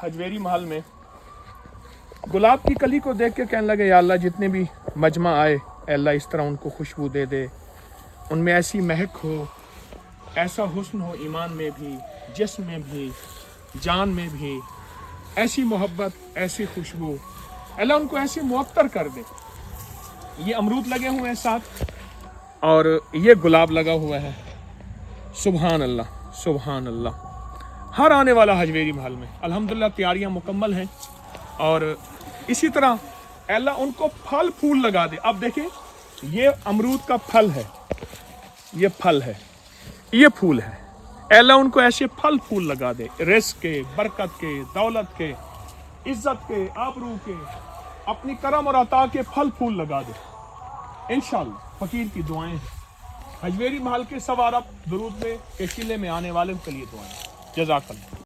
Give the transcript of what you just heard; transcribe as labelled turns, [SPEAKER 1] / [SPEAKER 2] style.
[SPEAKER 1] हजवेरी महल में गुलाब की कली को देख के कहने लगे, या अल्लाह जितने भी मजमा आए अल्लाह इस तरह उनको खुशबू दे दे, उनमें ऐसी महक हो, ऐसा हुस्न हो, ईमान में भी, जिस्म में भी, जान में भी, ऐसी मोहब्बत, ऐसी खुशबू, अल्लाह उनको ऐसे मुअत्तर कर दे। ये अमरूद लगे हुए हैं साथ और ये गुलाब लगा हुआ है। सुभान अल्लाह, सुभान अल्लाह। हर आने वाला हजवेरी महल में अल्हम्दुलिल्लाह तैयारियां मुकम्मल हैं और इसी तरह अल्लाह उनको फल फूल लगा दे। अब देखें, ये अमरूद का फल है, ये फल है, ये फूल है। अल्लाह उनको ऐसे फल फूल लगा दे, रिज़्क़ के, बरकत के, दौलत के, इज्जत के, आबरू के, अपनी करम और अता के फल फूल लगा दे इंशाअल्लाह। फकीर की दुआएं हैं। हजवेरी महल के सवारब दुरूद में के किले में आने वाले के लिए दुआएं। जज़ाकल्लाह।